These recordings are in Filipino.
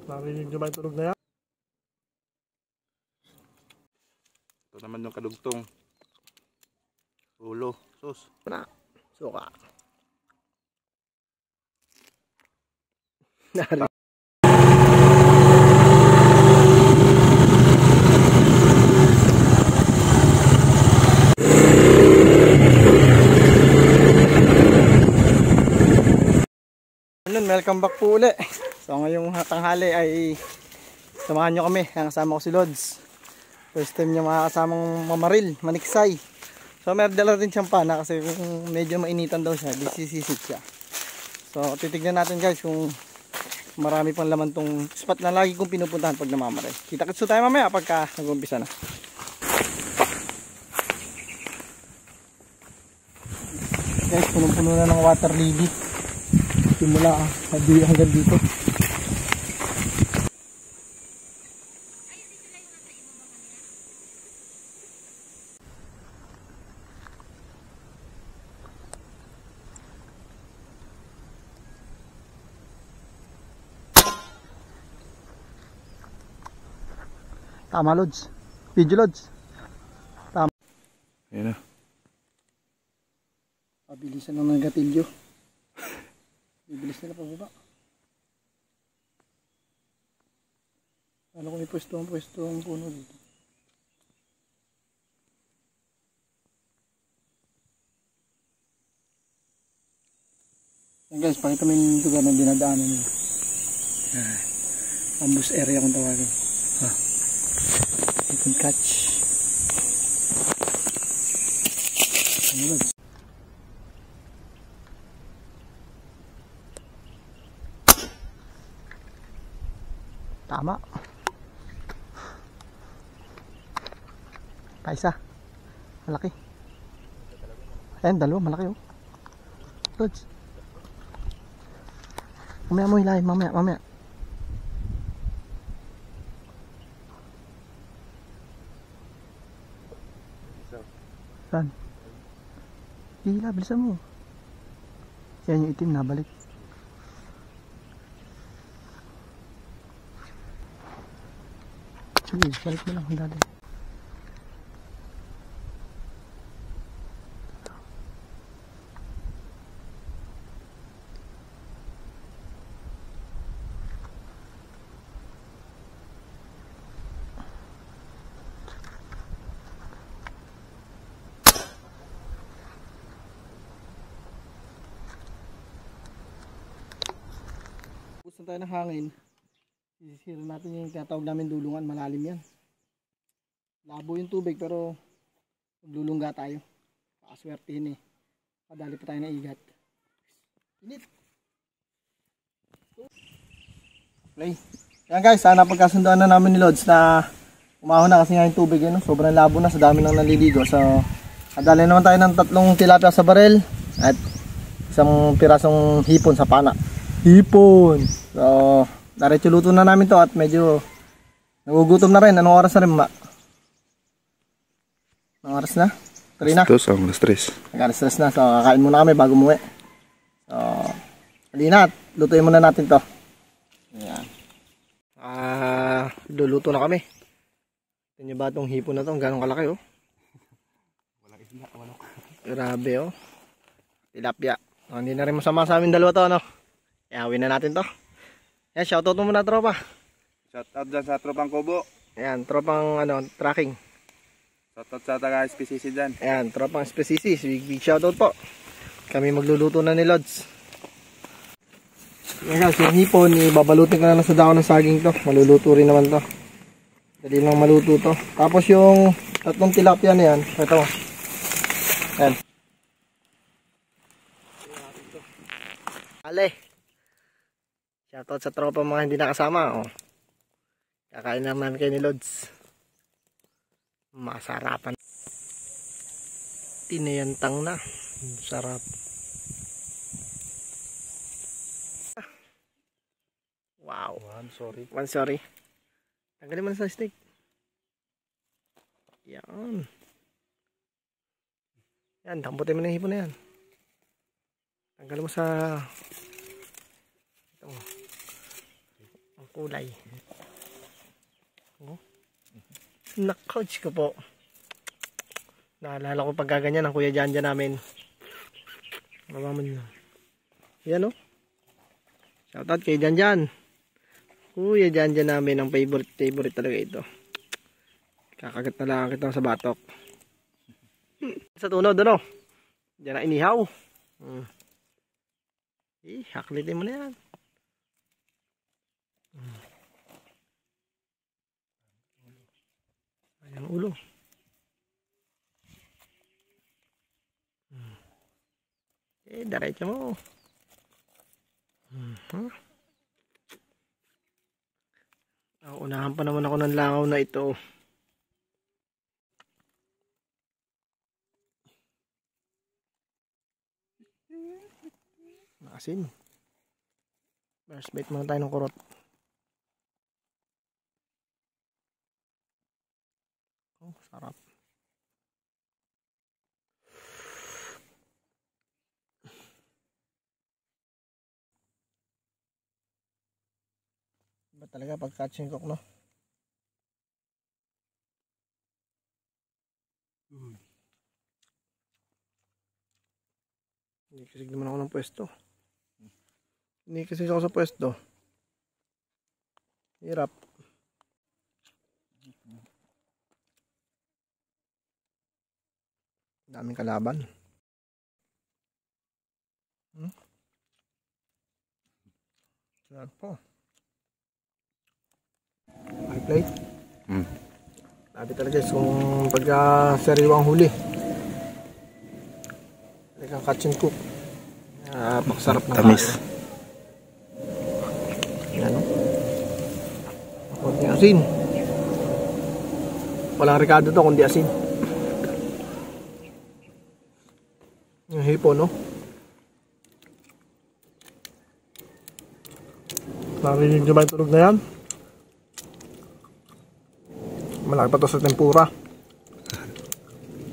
Narinig nyo ba yung tunog na yan? Ito naman yung kadugtong ulo, sus. Na, suka. Narinig. Welcome back po uli. So ngayong tanghali ay samahan nyo kami. Kasama ko si Lods. First time niya makakasamang mamaril, maniksay. So meron dala rin siyang pana kasi kung medyo mainitan daw siya, disisisid siya. So titignan natin guys kung marami pang laman tong spot na lagi kong pinupuntahan pag namamaril. Kita-kitso tayo mamaya pagka nag-umpisa na. Guys, punong-puno na ng water lily. Simula hanggang dito. Tama Lods. Video Lods. Tama. Ayan na. Pabilisan lang ng gatilyo. Bibilis nila pababa. Alam ko may pwesto ang puno dito. Yan guys, pakita mo yung lugar na dinadaanan nila. Ambush area kung tawagin. You can catch. Ano ba? Tama. Paisa. Malaki. Ayan, dalawa. Malaki oh. Lods. Mamaya mo hilahin. Mamaya. Saan? Hila, bilisan mo. Yan yung itim, nabalik. Sige, balik mo lang kung dali. Gusto tayo ng hangin. Sisira natin yung tinatawag namin dulungan, malalim yan. Labo yung tubig pero maglulungga tayo. Pakaswertihin eh. Kadali pa tayo na igat. Init. Play. Yan guys, sana pagkasundoan na namin ni Lods na umahon na kasi nga yung tubig yun. Sobrang labo na sa dami nang naliligo. So, kadali naman tayo ng 3 tilapia sa barel at isang pirasong hipon sa pana. Hipon! So, diretso luto na namin to at medyo nagugutom na rin. Anong oras na rin ba? Anong oras na? 3 na? Alas 3. Alas 3 na. So kakain muna kami bago umuwi. So, halina, lutuin muna natin to. Ayan. Luluto na kami. Tignan nyo ba itong hipon na to? Gano'ng kalaki oh. Walang isda, manok. Grabe oh. Tilapia. So, hindi na rin masama sa amin dalawa to ano. Iawin na natin to. Yan, shoutout mo muna tropa. Shoutout dyan sa tropang Kubo. Ayan, tropang tracking. Shoutout sa taga SPCC dyan. Ayan, tropang SPCC. Big shoutout po. Kami magluluto na ni Lods. Ayan guys, yung hipon, ibabalutin ko na lang sa dahon ng saging to. Maluluto rin naman to. Dali lang maluto to. Tapos yung 3 tilapia na yan. Ito. Ayan. Ale. Shoutout sa tropa mga hindi nakasama. Oh. Kakain naman kayo ni Lods. Masarapan. Tinayantang na. Sarap. Wow. One sorry. Tanggalin mo na sa stick. Yan. Yan, tamputin mo na yung hipon na yan. Tanggalin mo sa... Ito mo. kulay. Oh. Nakouch ko po. Naalala ko pag gaganyan ang Kuya Janja namin. Mabaman na. Yan o. Shoutout kay Janjan. Kuya Janja namin ang favorite talaga ito. Kakagat na lang kita sa batok. Sa tunod ano? Diyan na inihaw. Haklitin mo na yan. Ayan ang ulo. Diretso mo. Unahan pa naman ako ng langaw na ito. Asin. First bite muna tayo ng kurot. Oh, sarap. Ba talaga pag catching cook, no? Hindi kasi naman ako ng pwesto. Hindi kasi ako sa pwesto. Hirap. Daming kalaban. Sarap po. High plate. Sabi talaga guys, kung pagka-sariwang huli. Talagang catch and cook. Pagsarap ng tamis. Yan o. Kunti asin. Walang Ricardo to kundi asin. Yung hipo, no? Narinig nyo ba yung tunog na yan? Malaki pa to sa tempura.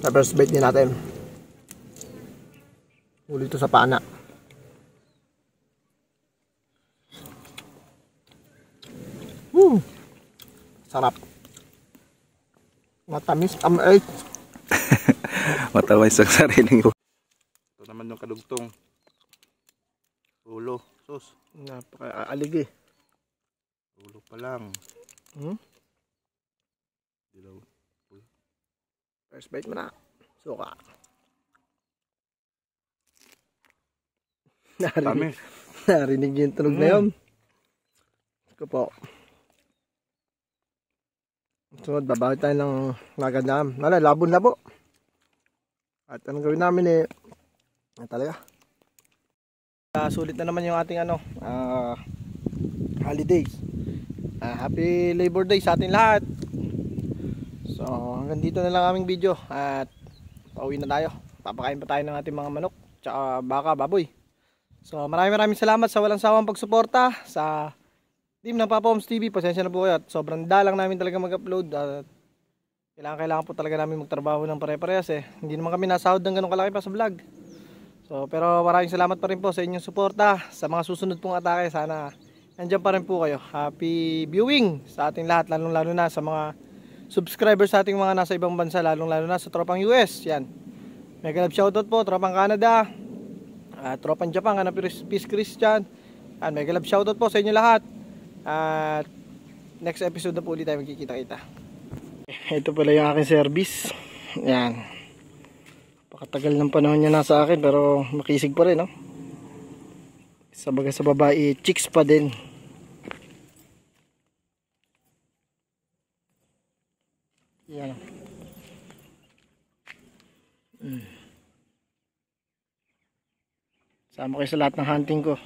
Sa first bite din natin. Uli ito sa pana. Sarap. Matamis. Matamis ang sariling ulo. Ito naman yung kadugtong. Ulo. Sus. Napaka-aligi. Ulo pa lang. Dilaw. First bite mo na. Suka. Narinig yung tunog na yun. Ito po. Sunod, babawi tayo ng nagandam. Labon na po. At anong gawin namin talaga. Sulit na naman yung ating holidays. Happy Labor Day sa ating lahat. So hanggang dito na lang aming video. At pauwi na tayo. Papakain pa tayo ng ating mga manok. Tsaka baka, baboy. So maraming salamat sa walang sawang pagsuporta sa team ng Papa Homes TV. Pasensya na po kayo at sobrang dalang namin talaga mag-upload at kailangan po talaga namin magtrabaho ng pare-parehas Hindi naman kami nasahod ng ganun kalaki pa sa vlog. So pero maraming salamat pa rin po sa inyong suporta. Sa mga susunod pong atake, sana nandiyan pa rin po kayo. Happy viewing sa ating lahat, lalong-lalo na sa mga subscribers sa ating mga nasa ibang bansa, lalong-lalo na sa tropang US. Yan. Mega love shoutout po, tropang Canada, tropang Japan, Peace Christian. And mega love shoutout po sa inyo lahat. At next episode na po ulit tayo magkikita-kita. Ito pala yung aking service. Yan. Pakatagal ng panahon niya nasa akin pero makisig pa rin, no? Sa babae, chicks pa din. Yan. Sama kayo sa lahat ng hunting ko.